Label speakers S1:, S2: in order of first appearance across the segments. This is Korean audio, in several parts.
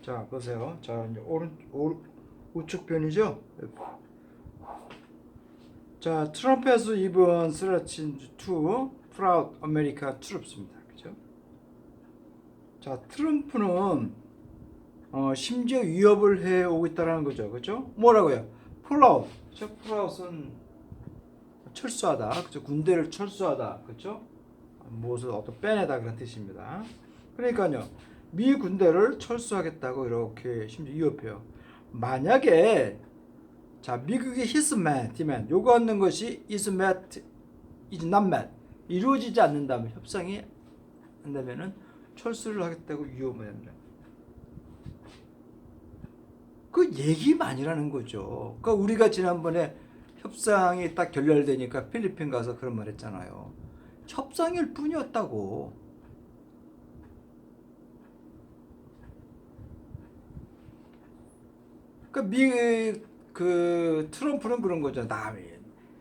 S1: 자, 보세요. 자, 이제 우측 편이죠. 자, 트럼프 has even threatened to pull out America troops입니다. 그죠? 자, 트럼프는 심지어 위협을 해 오고 있다는 거죠. 그죠? 뭐라고요? pull out. 그죠? pull out은 철수하다. 그죠? 군대를 철수하다. 그죠? 무엇을 어떤 빼내다 그런 뜻입니다. 그러니까요. 미 군대를 철수하겠다고 이렇게 심지어 위협해요. 만약에 자, 미국이 his met, demand 요구하는 것이 is met, is not met 이루어지지 않는다면 협상이 한다면은 철수를 하겠다고 위협을 합니다. 그 얘기만이라는 거죠. 그러니까 우리가 지난번에 협상이 딱 결렬되니까 필리핀 가서 그런 말 했잖아요. 협상일 뿐이었다고. 그러니까 그 트럼프는 그런 거죠.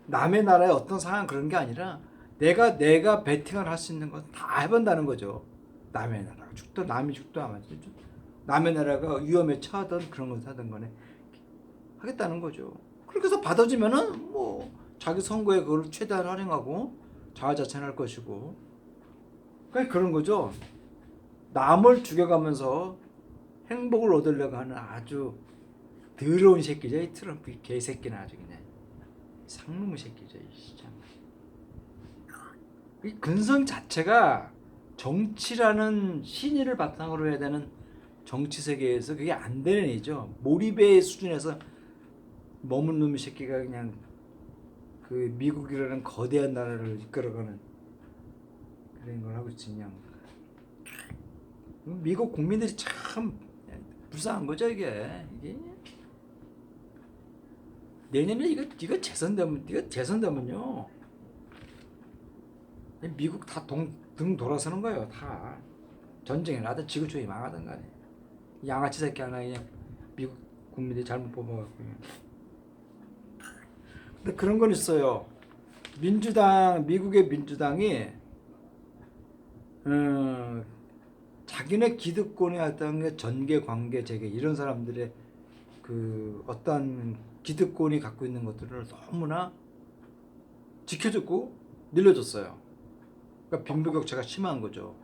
S1: 남의 나라의 어떤 상황 그런 게 아니라 내가 베팅을 할 수 있는 건 다 해본다는 거죠. 남의 나라가 죽든 남이 죽든 아마 남의 나라가 위험에 처하든 그런 걸 하든 간에 하겠다는 거죠. 그렇게 해서 받아주면은 뭐 자기 선거에 그걸 최대한 활용하고 자화자찬할 것이고 그런 거죠. 남을 죽여가면서 행복을 얻으려고 하는 아주 더러운 새끼죠. 이 트럼프 이 개새끼는 아주 그냥 상놈의 새끼죠. 이 근성 자체가 정치라는 신의를 바탕으로 해야 되는 정치 세계에서 그게 안 되는 애죠. 몰입의 수준에서 머문 놈의 새끼가 그냥 그 미국이라는 거대한 나라를 이끌어가는 그런 걸 하고 있지 그냥. 미국 국민들이 참 불쌍한 거죠 이게. 내년에 이거 재선되면요 미국 다 등 돌아서는 거예요. 다 전쟁에 나든 지구촌이 망하든 간에 양아치 새끼 하나 그냥 미국 국민들이 잘못 뽑아갖고. 근데 그런 건 있어요. 미국의 민주당이 자기네 기득권의 어떤 전개, 관계, 재개 이런 사람들의 그 어떤 기득권이 갖고 있는 것들을 너무나 지켜줬고 늘려줬어요. 그러니까 빈부격차가 심한 거죠.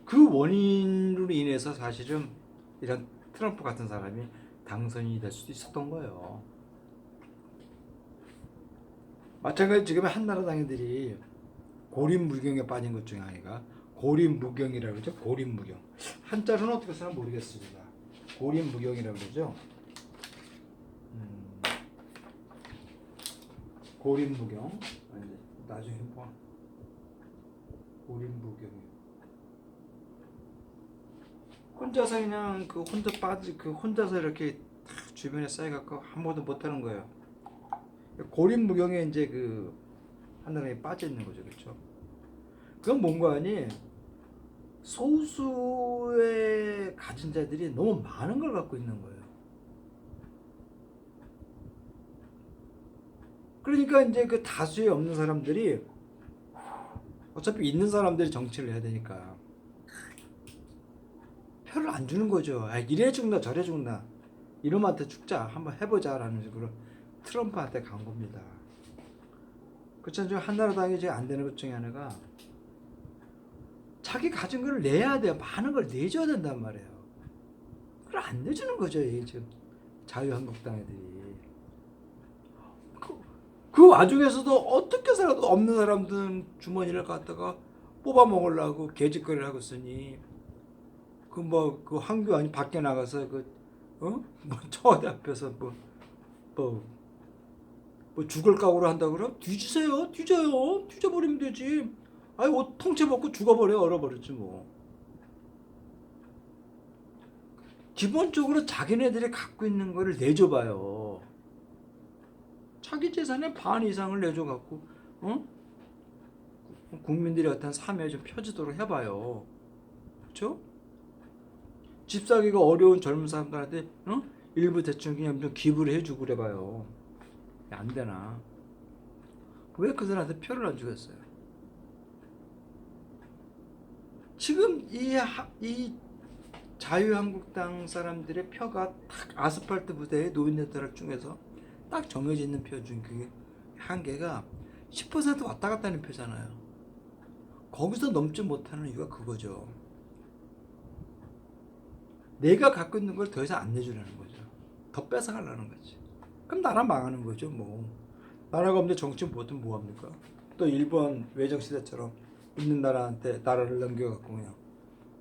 S1: 그 원인으로 인해서 사실은 이런 트럼프 같은 사람이 당선이 될 수도 있었던 거예요. 마찬가지 지금 한나라당인들이 고립무경에 빠진 것 중에 하나가 고립무경이라고 그러죠. 고립무경. 한자로는 어떻게 쓰나 모르겠습니다. 고립무경이라고 그러죠. 고립무경. 나중에 봐. 고립무경. 혼자서 그냥 혼자서 이렇게 주변에 쌓여갖고 아무것도 못하는 거예요. 고립무경에 이제 그 하늘에 빠져 있는 거죠, 그렇죠? 그건 뭔가 아니 소수의 가진 자들이 너무 많은 걸 갖고 있는 거예요. 그러니까 이제 그 다수의 없는 사람들이 어차피 있는 사람들이 정치를 해야 되니까 표를 안 주는 거죠. 아, 이래 죽나 저래 죽나 이놈한테 죽자 한번 해보자라는 식으로 트럼프한테 간 겁니다. 그렇잖아요. 한나라당이 이제 안 되는 것 중에 하나가 자기 가진 걸 내야 돼요. 많은 걸 내줘야 된단 말이에요. 그걸 안 내주는 거죠. 지금 자유한국당 애들이. 그 와중에서도 어떻게 살아도 없는 사람들은 주머니를 갖다가 뽑아 먹으려고 개짓거리를 하고 있으니 그 황교 아니 밖에 나가서 청와대 앞에서 죽을 각오로 한다고 그래? 뒤져요. 뒤져버리면 되지. 아니 옷 통째 벗고 죽어버려. 얼어버렸지 뭐. 기본적으로 자기네들이 갖고 있는 거를 내줘봐요. 자기 재산의 반 이상을 내줘갖고 국민들이 어떤 삶에 좀 펴지도록 해봐요. 그렇죠? 집 사기가 어려운 젊은 사람들한테 일부 대충 그냥 좀 기부를 해주고 그래봐요. 안 되나? 왜 그들한테 표를 안 주겠어요? 지금 이 자유한국당 사람들의 표가 딱 아스팔트 무대에 노인네들 중에서 딱 정해져 있는 표 중 그게 한계가 10% 왔다 갔다 하는 표잖아요. 거기서 넘지 못하는 이유가 그거죠. 내가 갖고 있는 걸 더 이상 안 내주려는 거죠. 더 뺏어가려는 거지. 그럼 나라 망하는 거죠. 뭐 나라가 없는데 정치 못하면 뭐합니까? 또 일본 외정시대처럼 있는 나라한테 나라를 넘겨갖고 그냥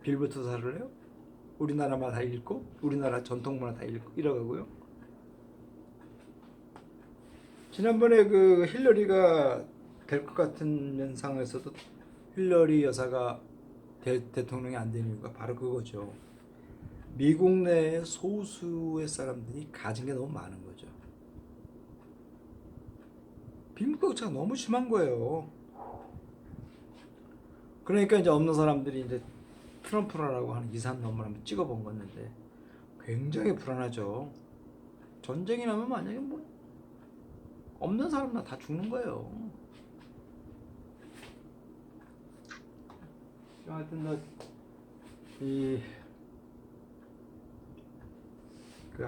S1: 빌부터 살을 해요? 우리나라만 다 잃고 우리나라 전통문화 다 잃어가고요. 지난번에 그 힐러리가 될 것 같은 연상에서도 힐러리 여사가 대통령이 안 된 이유가 바로 그거죠. 미국 내에 소수의 사람들이 가진 게 너무 많은 거죠. 빈부격차가 너무 심한 거예요. 그러니까 이제 없는 사람들이 이제 트럼프라고 하는 이산 놈을 한번 찍어본 건데 굉장히 불안하죠. 전쟁이 나면 만약에 뭐 없는 사람들 다 죽는 거예요. 하여튼 그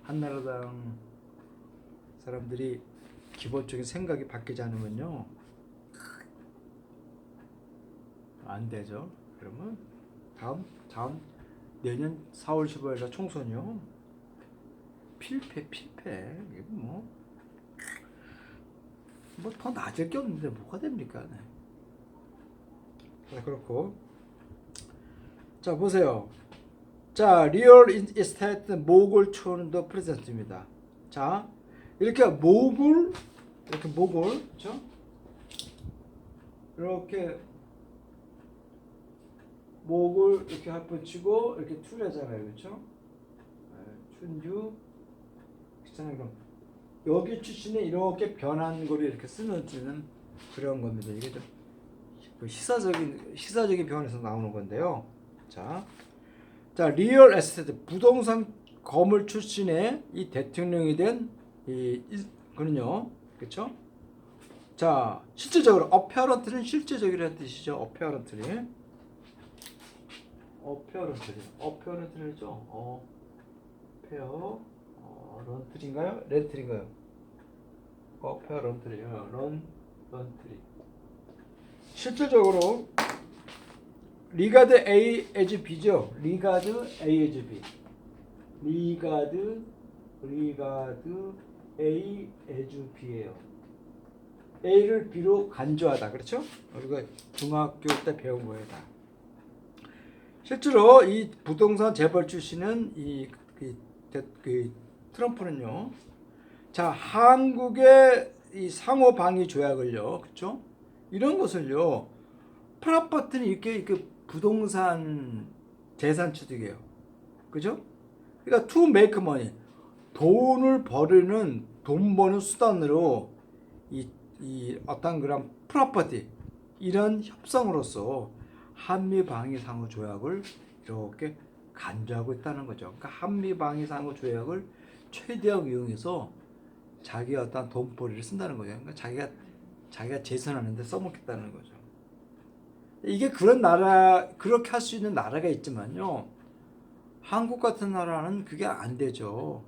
S1: 한나라당 사람들이 기본적인 생각이 바뀌지 않으면요 안 되죠. 그러면 다음 내년 4월 15일에 총선이요. 필패. 이거 뭐 더 나을 게 없는데 뭐가 됩니까? 네. 자, 그렇고 자 보세요. 자 리얼 이스테이트 목을 초는더 프레젠트입니다. 자 이렇게 목을 그렇죠? 이렇게 목을 이렇게 합붙이고 이렇게 툴하잖아요, 그렇죠? 춘주 그렇잖아요. 그럼 여기 출신에 이렇게 변한 거를 이렇게 쓰는 그런 겁니다. 이게 좀 시사적인 표현에서 나오는 건데요. 자 리얼 에스테이트 부동산 거물 출신의 이 대통령이 된 그는요, 그렇죠? 자 실질적으로 어페어런트는 실제적이라는 뜻이죠. 어페어런트죠. 런트리인가요? 렌트리인가요? 어페어런트리요. 런트리. 실질적으로 리가드 A as B죠. 리가드 A as B. 리가드 A as B예요. A를 B로 간주하다. 그렇죠? 우리가 중학교 때 배운 거예요, 다. 실제로 이 부동산 재벌 출신은 그 트럼프는요. 자, 한국의 이 상호 방위 조약을요. 그렇죠? 이런 것을요. 프라파트는 이렇게 부동산 재산 취득이에요. 그죠? 그러니까 to make money. 돈 버는 수단으로 이 어떤 그런 프로퍼티 이런 협상으로서 한미 방위 상호 조약을 이렇게 간주하고 있다는 거죠. 그러니까 한미 방위 상호 조약을 최대한 이용해서 자기 어떤 돈벌이를 쓴다는 거죠. 그러니까 자기가 재선하는데 써먹겠다는 거죠. 이게 그렇게 할 수 있는 나라가 있지만요. 한국 같은 나라는 그게 안 되죠.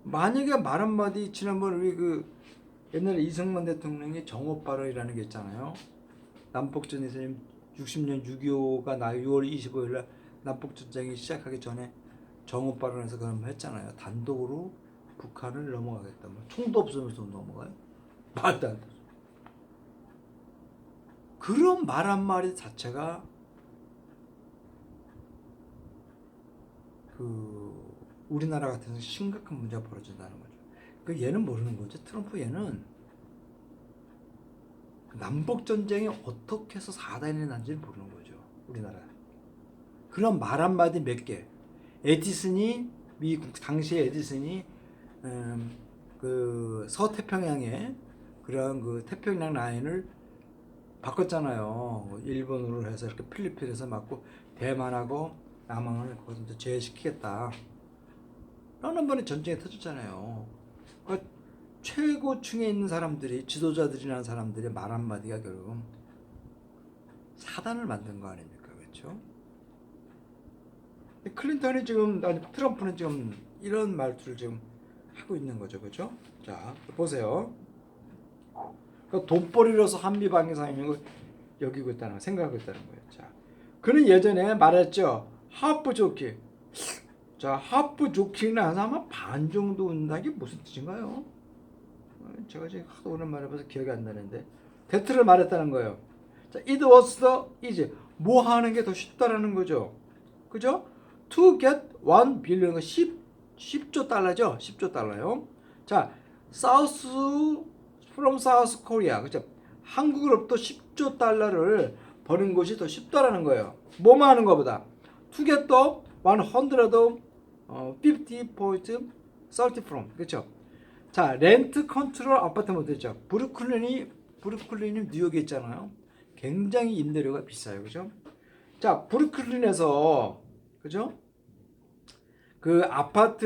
S1: 만약에 말 한마디 지난번 우리 옛날에 이승만 대통령이 정오 발언이라는 게 있잖아요. 남북전에서 60년 6.25가 6월 25일 날 남북전쟁이 시작하기 전에 정오 발언에서 그런 말 했잖아요. 단독으로 북한을 넘어가겠다. 총도 없으면서 넘어가요? 말도 안 돼. 그런 말 한마디 자체가 우리나라 같은 심각한 문제가 벌어진다는 거죠. 얘는 모르는 거죠. 트럼프 얘는 남북 전쟁이 어떻게 해서 4단이 난지를 모르는 거죠. 우리나라. 그런 말 한마디 몇 개. 미국 당시에 에디슨이 서태평양에 그런 태평양 라인을 바꿨잖아요. 일본으로 해서 이렇게 필리핀에서 맞고 대만하고 남한을 거기서 제외시키겠다. 라는 번에 전쟁이 터졌잖아요. 그러니까 최고층에 있는 사람들이 지도자들이라는 사람들의 말 한마디가 결국 사단을 만든 거 아닙니까? 그렇죠? 클린턴이 지금 아니 트럼프는 지금 이런 말투를 지금 하고 있는 거죠, 그렇죠? 자 보세요. 돈벌이로서 한미 관계 상황을 여기고 있다는 거, 생각하고 있다는 거예요. 자, 그는 예전에 말했죠. 하프 조키. 자, 하프 조키는 아마 반 정도 온다는 게 무슨 뜻인가요? 제가 지금 하도 오랜만에 봐서 기억이 안 나는데 대트를 말했다는 거예요. 자, it was the easy. 뭐 하는 게 더 쉽다라는 거죠. 그죠? To get 1 billion 10조 달러죠. 10조 달러요. 자, South from South Korea. 그죠? 한국으로부터 10조 달러를 버는 것이 더 쉽다라는 거예요. 뭐만 하는 것보다. To get the 150.30 from. 그렇죠? 자, 렌트 컨트롤 아파트먼트죠. 브루클린이 뉴욕에 있잖아요. 굉장히 임대료가 비싸요. 그죠? 자, 브루클린에서 그죠? 그 아파트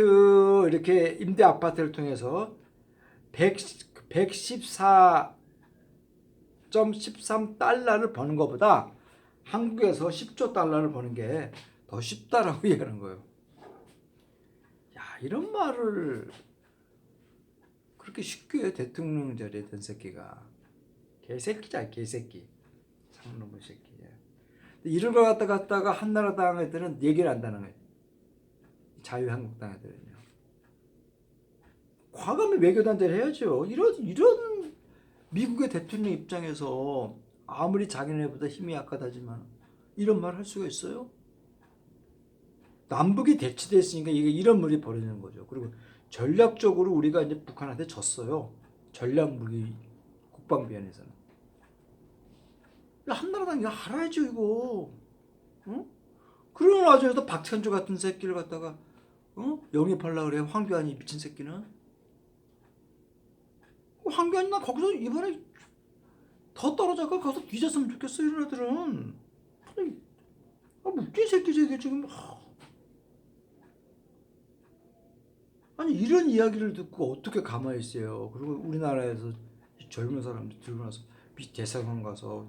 S1: 이렇게 임대 아파트를 통해서 114.13달러를 버는 것보다 한국에서 10조 달러를 버는 게 더 쉽다라고 얘기하는 거예요. 야, 이런 말을 그렇게 쉽게 대통령 자리에 든 새끼가 개새끼자, 개새끼. 상놈의 새끼. 이런 걸 갖다가 한나라당 애들은 얘기를 한다는 거예요. 자유한국당 애들은요. 과감히 외교단대를 해야죠. 이런 미국의 대통령 입장에서 아무리 자기네보다 힘이 약하다지만 이런 말 할 수가 있어요? 남북이 대치됐으니까 이런 물이 벌어지는 거죠. 그리고 전략적으로 우리가 이제 북한한테 졌어요. 전략 무기 국방비안에서는. 한나라당 이거 알아야죠 이거. 어? 그런 와중에도 박찬주 같은 새끼를 갖다가 영입하려고 그래. 황교안이 미친 새끼는. 황교안이 나 거기서 이번에 더 떨어져가 거기서 뒤졌으면 좋겠어. 이런 애들은. 웃긴 새끼지 이게 지금. 아니 이런 이야기를 듣고 어떻게 가만히 있어요. 그리고 우리나라에서 젊은 사람들 들고 나서 대사관 가서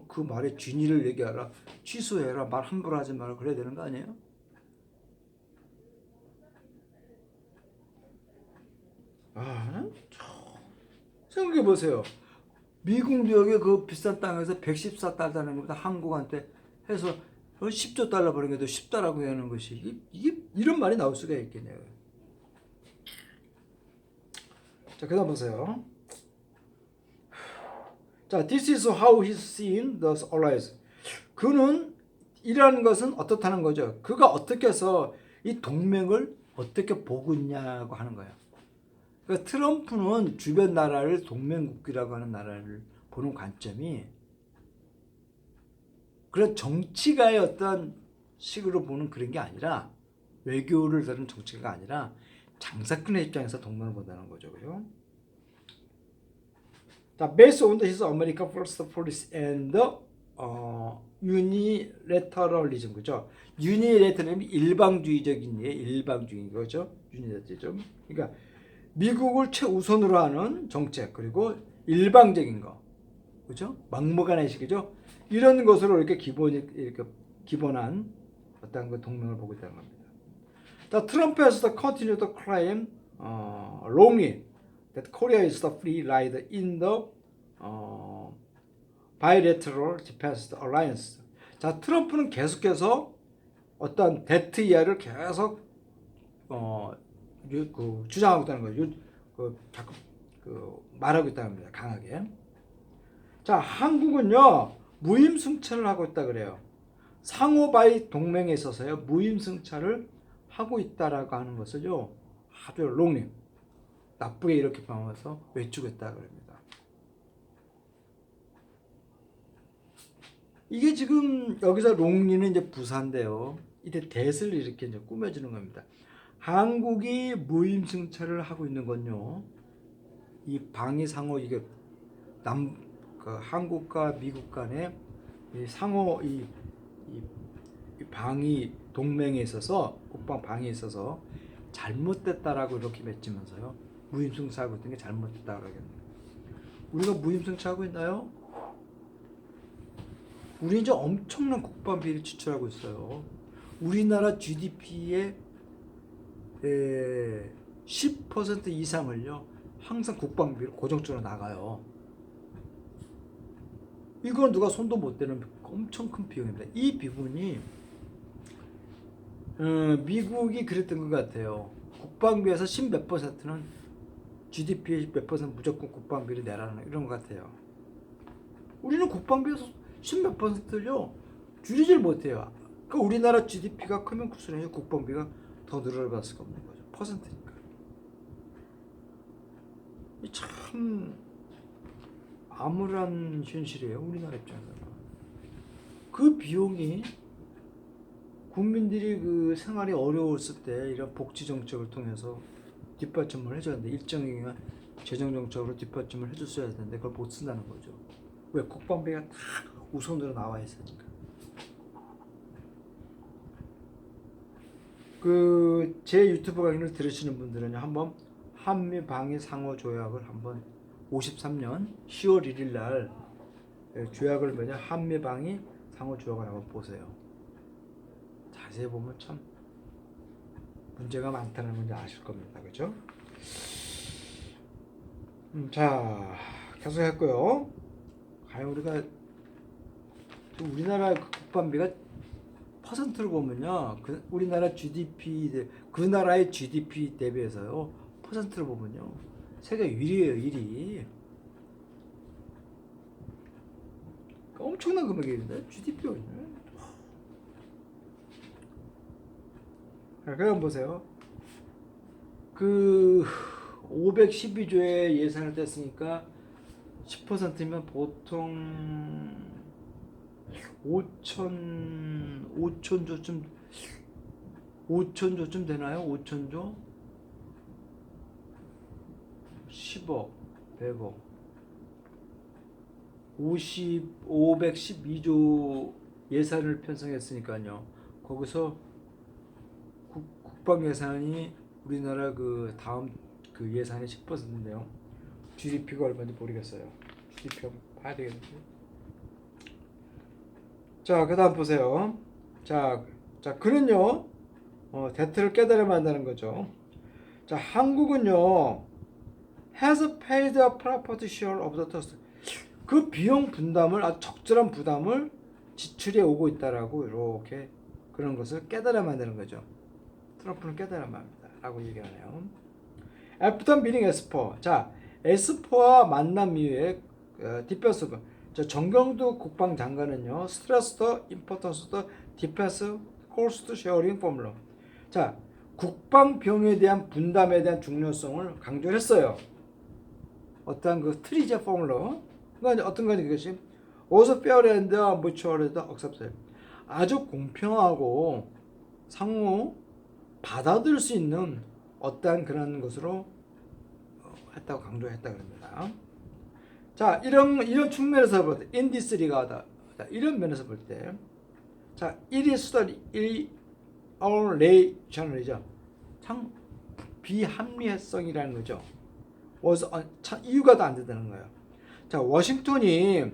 S1: 그 말에 진위를 얘기하라, 취소해라, 말 함부로 하지 마라 그래야 되는 거 아니에요? 생각해 보세요. 미국 뉴욕의 그 비싼 땅에서 114달러는 것보다 한국한테 해서 10조 달러 버는 게 더 쉽다라고 하는 것이 이게 이런 말이 나올 수가 있겠네요. 자, 그다음 보세요. 자, this is how he's seen the allies. 그는 이라는 것은 어떻다는 거죠. 그가 어떻게 해서 이 동맹을 어떻게 보고 있냐고 하는 거예요. 그러니까 트럼프는 주변 나라를 동맹국이라고 하는 나라를 보는 관점이 그런 정치가의 어떤 식으로 보는 그런 게 아니라 외교를 다룬 정치가 아니라 장사꾼의 입장에서 동맹을 본다는 거죠. 그죠? 자, based on his America First policy and unilateralism. 그죠? unilateralism 일방주의적인 예, 일방주의인 거죠. unilateralism. 그러니까 미국을 최우선으로 하는 정책 그리고 일방적인 거. 그죠? 막무가내식이죠. 이런 것으로 이렇게 기본한 어떤 그 동맹을 보고 있다는 겁니다. 자, 트럼프에서 continue to claim wrongly that Korea is the free rider in the bilateral defense alliance. 자, 트럼프는 계속해서 어떤 대트 이하를 계속 주장하고 있다는 거죠. 자꾸 말하고 있다는 겁니다. 강하게. 자, 한국은요 무임승차를 하고 있다 그래요. 상호바이 동맹에 있어서요 무임승차를 하고 있다라고 하는 것을요 아주 롱님 나쁘게 이렇게 방어해서 외치고 있다 그럽니다. 이게 지금 여기서 롱리는 이제 부사인데요. 이때 대를 이렇게 이제 꾸며주는 겁니다. 한국이 무임승차를 하고 있는 건요. 이 방위 상호 이게 한국과 미국 간의 이 상호 이 방위 동맹에 있어서 국방 방위에 있어서 잘못됐다라고 이렇게 맺지면서요. 무임승차하고 있는 게 잘못됐다고 하겠네요. 우리가 무임승차하고 있나요? 우리 이제 엄청난 국방비를 지출하고 있어요. 우리나라 GDP의 10% 이상을요 항상 국방비로 고정적으로 나가요. 이건 누가 손도 못 대는 엄청 큰 비용입니다. 이 비용이 미국이 그랬던 것 같아요. 국방비에서 10몇 %는 GDP의 몇 % 무조건 국방비를 내라는 이런 것 같아요. 우리는 국방비에서 10몇 %요 줄이질 못해요. 그러니까 우리나라 GDP가 크면 클수록 국방비가 더 늘어날 수가 없는 거죠. 퍼센트니까. 참 암울한 현실이에요. 우리나라 입장에서는. 그 비용이 국민들이 그 생활이 어려웠을 때 이런 복지 정책을 통해서 뒷받침을 해줘야 되는데 일정의 재정 정책으로 뒷받침을 해줬어야 되는데 그걸 못 쓴다는 거죠. 왜? 국방비가 다 우선으로 나와 있으니까. 그 제 유튜브 강의를 들으시는 분들은 한번 한미 방위 상호 조약을 한번 53년 10월 1일 날 조약을 맺은 한미 방위 상호 조약을 한번 보세요. 자세히 보면 참 문제가 많다는 걸 아실 겁니다. 그죠? 자, 계속 했고요. 과연 우리나라 국방비가 퍼센트로 보면요, 우리나라 GDP 그 나라의 GDP 대비해서요 퍼센트로 보면요 세계 1위예요. 1위. 엄청난 금액인데 GDP가 있네. 그럼 보세요. 그 512조의 예산을 뗐으니까 10%면 보통 5천조쯤 되나요? 5천조? 10억, 100억, 512조 예산을 편성했으니까요. 거기서 국방 예산이 우리나라 그 다음 그 예산의 10%인데요. GDP가 얼마인지 모르겠어요. GDP 한번 봐야 되겠는데. 자, 그다음 보세요. 자, 그는요, 대트를 깨달으면 한다는 거죠. 자, 한국은요, has paid a proper share of the cost. 그 비용 분담을 아주 적절한 부담을 지출해 오고 있다라고 이렇게 그런 것을 깨달아야 한다는 거죠. 트럼프는 깨달아야 합니다라고 얘기하네요. After meeting S4. 자, S4와 만남 이후에 디펜스 정경두 국방장관은요, 스트레스 더 임포턴스 더 디펜스 코스트 쉐어링 포뮬러. 자, 국방 비용에 대한 분담에 대한 중요성을 강조했어요. 어떠한 그 트리제 포뮬러. 그건 어떤 거니 그것이? also fair and mutually acceptable. 아주 공평하고 상호 받아들일 수 있는 어떠한 그런 것으로 했다고 강조했다 그럽니다. 자, 이런 측면에서 볼 때, in this regard, 이런 면에서 볼 때, 자, it is our ration이죠. 참 비합리성이라는 거죠. 이유가 더 안 된다는 거예요. 자, 워싱턴이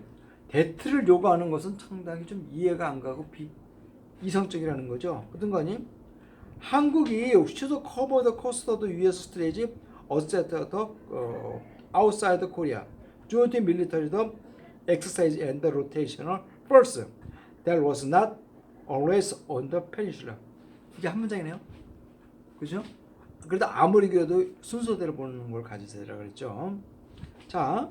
S1: 대트를 요구하는 것은 상당히 좀 이해가 안 가고 이성적이라는 거죠. 어떤 거니? 한국이 should cover the cost of the U.S. strategy asset outside Korea. Joint military exercise and the rotational force that was not always on the peninsula. 이게 한 문장이네요. 그죠? 그래도 아무리 그래도 순서대로 보는 걸 가지세요라고 그랬죠. 자,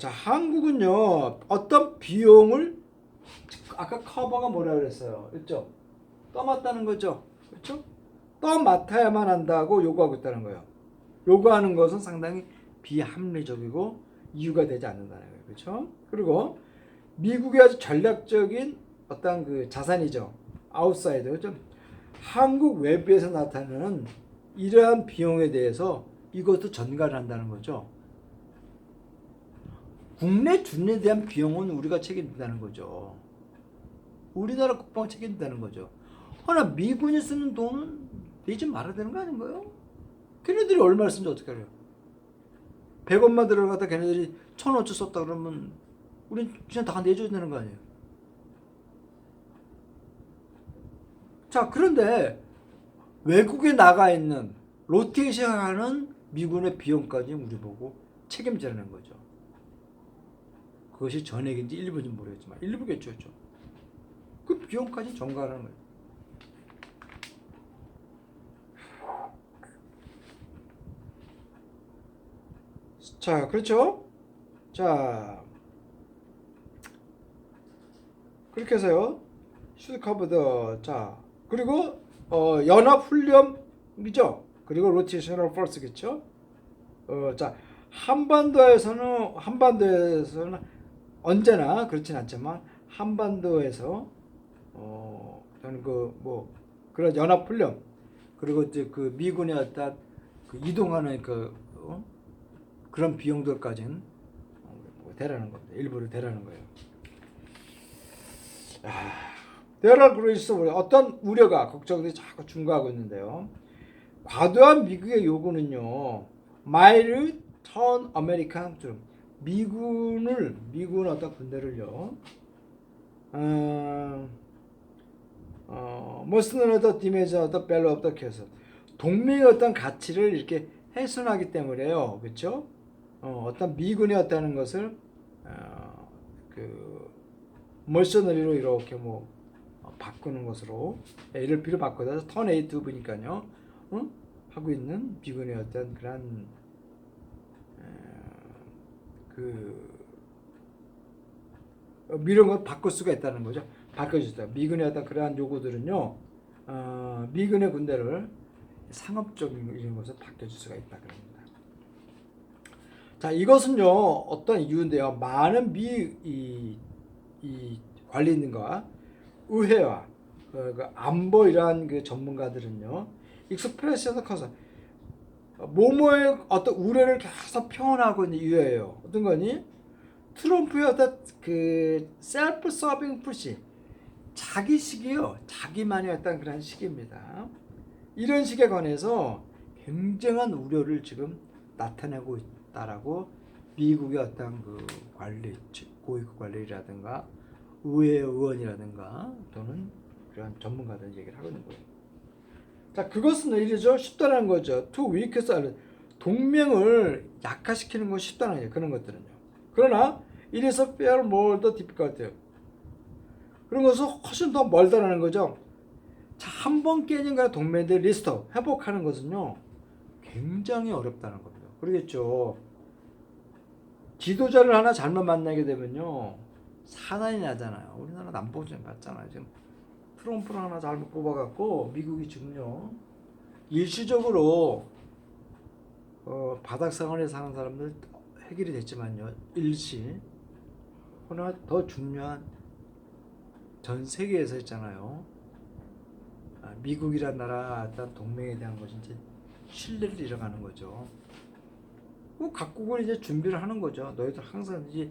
S1: 한국은요 어떤 비용을 아까 커버가 뭐라 그랬어요, 그렇죠? 떠맡다는 거죠, 그렇죠? 떠맡아야만 한다고 요구하고 있다는 거예요. 요구하는 것은 상당히 비합리적이고 이유가 되지 않는다는 거예요, 그렇죠? 그리고 미국의 아주 전략적인 어떤 그 자산이죠, 아웃사이더, 그렇죠? 한국 외부에서 나타나는 이러한 비용에 대해서 이것도 전가를 한다는 거죠. 국내 준에 대한 비용은 우리가 책임진다는 거죠. 우리나라 국방 책임진다는 거죠. 허나 미군이 쓰는 돈은 내지 말아야 되는 거 아닌가요? 걔네들이 얼마를 쓰는지 어떻게 알아요? 100원만 들어가다 걔네들이 천 어치 썼다 그러면 우린 그냥 다 내줘야 되는 거 아니에요. 자, 그런데 외국에 나가 있는 로테이션하는 미군의 비용까지 우리 보고 책임지라는 거죠. 그것이 전액인지 일부인지 모르겠지만 일부겠죠. 그 비용까지 전가하는 거예요. 자, 그렇죠? 자, 그렇게 해서요. 슈드커버드. 자, 그리고 연합훈련이죠. 그리고 로테이셔널 포스겠죠. 자, 한반도에서는 언제나 그렇진 않지만 한반도에서 저는 그런 연합훈련 그리고 이제 그 미군의 어떤 그 이동하는 그런 비용들까지는 대라는 겁니다. 일부를 대라는 거예요. 대라 그로이스 어떤 우려가 걱정들이 자꾸 증가하고 있는데요. 과도한 미국의 요구는요. 마이를 턴 아메리칸 트룹 미군 어떤 군대를요. 머스는 어떤 디메이저 어떤 벨로 없다 해서 동맹의 어떤 가치를 이렇게 훼손하기 때문에요. 그렇죠? 어떤 미군이 어떤 것을 그 머셔너리로 이렇게 바꾸는 것으로 ALP로 바꿔서 턴 A 튜브니까요. 하고 있는 미군의 어떤 그런 이런 걸 바꿀 수가 있다는 거죠. 바꿔주다. 미군의 어떤 그러한 요구들은요, 미군의 군대를 상업적인 이런 것을 바꿔줄 수가 있다 그럽니다. 자, 이것은요 어떤 이유인데요. 많은 이 관리인과 의회와 그 안보 이러한 그 전문가들은요 익스프레시에서 커서 모모의 어떤 우려를 계속 표현하고 있는 이유예요. 어떤 거니? 트럼프의 어떤 그 셀프 서빙 푸시 자기식이요. 자기만의 어떤 그런 식입니다. 이런 식에 관해서 굉장한 우려를 지금 나타내고 있다라고 미국의 어떤 그 관리, 고위급 관리라든가 의회 의원이라든가 또는 그런 전문가들 얘기를 하고 있는 거예요. 자, 그것은 이래죠. 쉽다는 거죠. 투 위크스 동맹을 약화시키는 건 쉽다는 거예요. 그런 것들은요. 그러나 이래서 fair more the difficult. 그런 것은 훨씬 더 멀다라는 거죠. 자, 한 번 깨진 그 동맹들 리스터 회복하는 것은요 굉장히 어렵다는 겁니다. 그러겠죠. 지도자를 하나 잘못 만나게 되면요 사단이 나잖아요. 우리나라 남북전 봤잖아요. 지금 트럼프를 하나 잘못 뽑아갖고 미국이 지금요 일시적으로 바닥상을 사는 사람들 해결이 됐지만요 일시. 그러나 더 중요한 전 세계에서 있잖아요. 미국이란 나라 어떤 동맹에 대한 것이 이제 신뢰를 잃어가는 거죠. 각국은 이제 준비를 하는 거죠. 너희들 항상 이제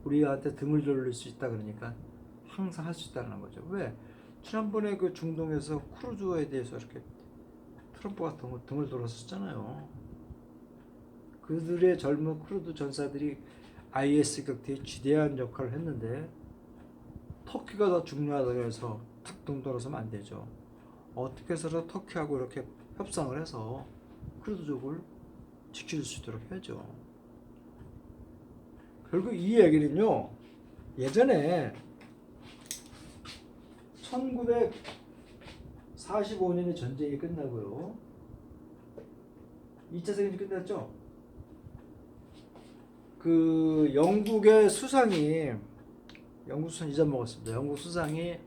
S1: 우리한테 등을 돌릴 수 있다 그러니까 항상 할 수 있다는 거죠. 왜? 지난번에 그 중동에서 크루즈에 대해서 이렇게 트럼프가 등을 돌았었잖아요. 그들의 젊은 크루즈 전사들이 IS 격퇴에 지대한 역할을 했는데 터키가 더 중요하다고 해서 탁 등 돌아서면 안 되죠. 어떻게 해서든 터키하고 이렇게 협상을 해서 크루즈족을 지킬 수 있도록 해야죠. 결국 이 얘기는요 예전에 1945년에 전쟁이 끝나고요 2차 세계대전이 끝났죠. 그 영국의 수상이 영국 수상 잊어먹었습니다. 영국 수상이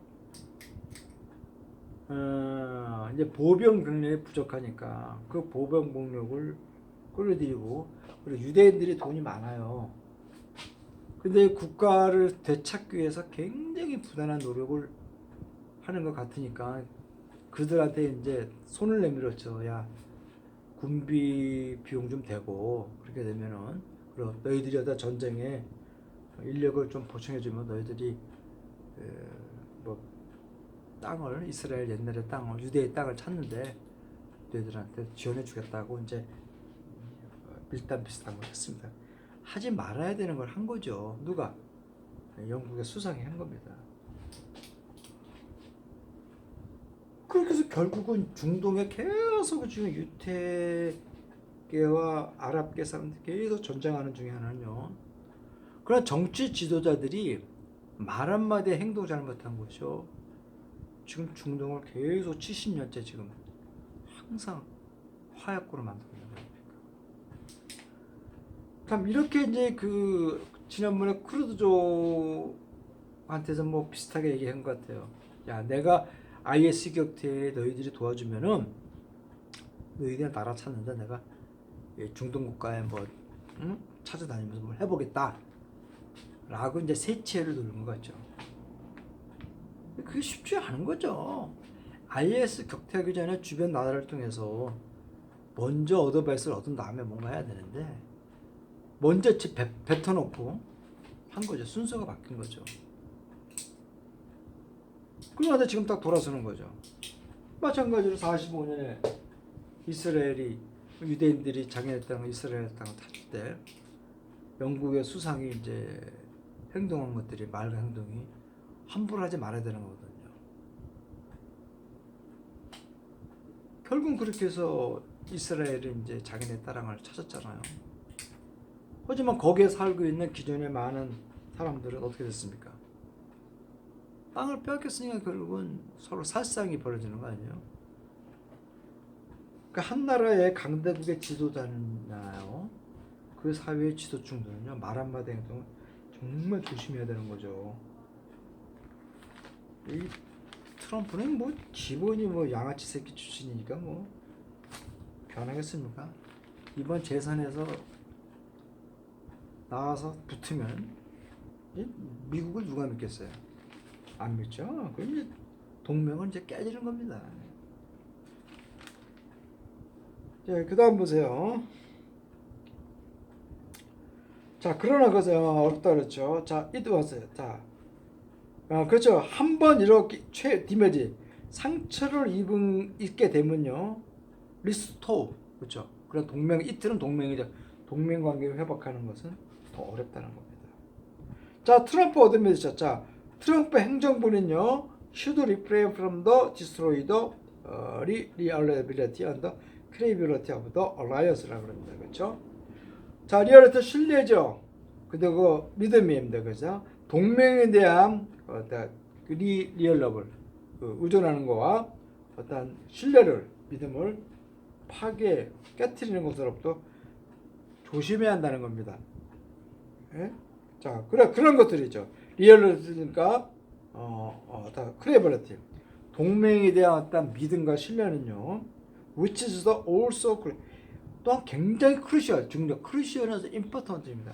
S1: 이제 보병 병력이 부족하니까 그 보병 병력을 끌어들이고 그리고 유대인들이 돈이 많아요. 근데 국가를 되찾기 위해서 굉장히 부단한 노력을 하는 것 같으니까 그들한테 이제 손을 내밀었죠. 야, 군비 비용 좀 대고 그렇게 되면은 그럼 너희들이 어떤 전쟁에 인력을 좀 보충해주면 너희들이 땅을 이스라엘 옛날의 땅을 유대의 땅을 찾는데 너희들한테 지원해주겠다고 이제 밀당 비슷한 걸 했습니다. 하지 말아야 되는 걸 한 거죠. 누가? 영국의 수상이 한 겁니다. 그렇게 해서 결국은 중동에 계속 지금 유태계와 아랍계 사람들이 계속 전쟁하는 중에 하나는요. 그런 정치 지도자들이 말 한마디에 행동 잘못한 것이요. 지금 중동을 계속 70년째 지금 항상 화약고로 만들고 있는 겁니다. 참 이렇게 이제 그 지난번에 쿠르드족한테서 뭐 비슷하게 얘기한 것 같아요. 야, 내가 IS 격퇴에 너희들이 도와주면은 너희들 나라 찾는다. 내가 중동 국가에 뭐 찾아다니면서 뭘 해보겠다. 라고 이제 세치를 누른 것 같죠. 그게 쉽지 않은 거죠. IS 격퇴하기 전에 주변 나라를 통해서 먼저 어드바이스를 얻은 다음에 뭔가 해야 되는데 먼저 뱉어놓고 한 거죠. 순서가 바뀐 거죠. 그러다 지금 딱 돌아서는 거죠. 마찬가지로 45년에 이스라엘이 유대인들이 장애했다는 거, 이스라엘 땅을 탔을 때 영국의 수상이 이제 행동한 것들이 말과 행동이 함부로 하지 말아야 되는 거거든요. 결국은 그렇게 해서 이스라엘이 이제 자기네 땅을 찾았잖아요. 하지만 거기에 살고 있는 기존의 많은 사람들은 어떻게 됐습니까? 땅을 빼앗겼으니까 결국은 서로 살상이 벌어지는 거 아니에요? 그러니까 한 나라의 강대국의 지도자는요, 그 사회의 지도층들은요, 말 한마디 행동을 정말 조심해야 되는 거죠. 이 트럼프는 뭐 기본이 뭐 양아치 새끼 출신이니까 뭐 변하겠습니까? 이번 재선에서 나와서 붙으면 미국을 누가 믿겠어요? 안 믿죠? 그럼 이제 동맹은 이제 깨지는 겁니다. 자, 그 다음 보세요. 자, 그러나 그것은 어렵다 그랬죠. 자, it was. 자, 그렇죠. 한번 이렇게 디메지 상처를 입게 되면요, 리스토, 그렇죠. 그런 동맹, 이틀은 동맹이죠. 동맹 관계를 회복하는 것은 더 어렵다는 겁니다. 자, 트럼프 어드미니스트레이션. 자, 트럼프 행정부는요, should refrain from the destroy the reliability and the credibility of the alliance라고 합니다. 그렇죠? 자, 리얼리티 신뢰죠. 그리고 믿음입니다. 그래서 동맹에 대한 리얼러블 의존하는 거와 어떤 신뢰를 믿음을 깨트리는 것으로부터 조심해야 한다는 겁니다. 예? 자, 그런 것들이죠. 리얼리티니까 크레이블리티 동맹에 대한 어떤 믿음과 신뢰는요, which is also 또한 굉장히 크루시얼, 크루시얼은 임포턴트입니다.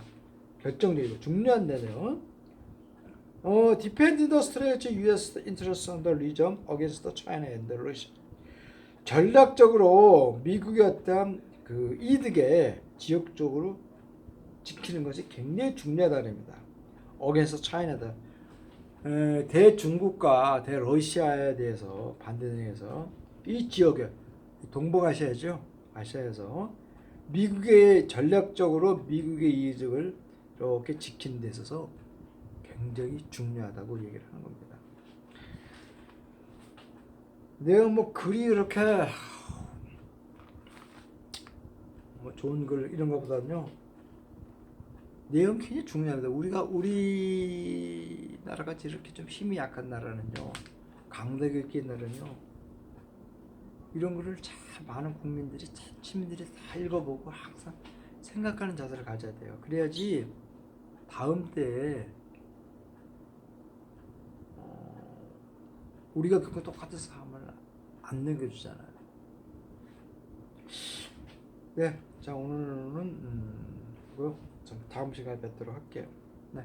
S1: 결정적이고 중요한 데네요. Defend the strategic U.S. interests on the region against China and Russia. 전략적으로 미국의 어떤 그 이득에 지역적으로 지키는 것이 굉장히 중요하다입니다. against China다. 대중국과 대러시아에 대해서 반대해서 이 지역에 동북아시아죠. 아시아에서 미국의 전략적으로 미국의 이익을 이렇게 지키는 데 있어서 굉장히 중요하다고 얘기를 하는 겁니다. 내가 뭐 글이 이렇게 뭐 좋은 글 이런 것보다는요, 내용 굉장히 중요합니다. 우리나라 같이 이렇게 좀 힘이 약한 나라는요, 강대국의 나라는요, 이런 거를 참 많은 국민들이, 시민들이 다 읽어보고 항상 생각하는 자세를 가져야 돼요. 그래야지 다음 때에 우리가 그거 똑같은 상황을 안 넘겨주잖아요. 네, 자 오늘은 다음 시간에 뵙도록 할게요. 네.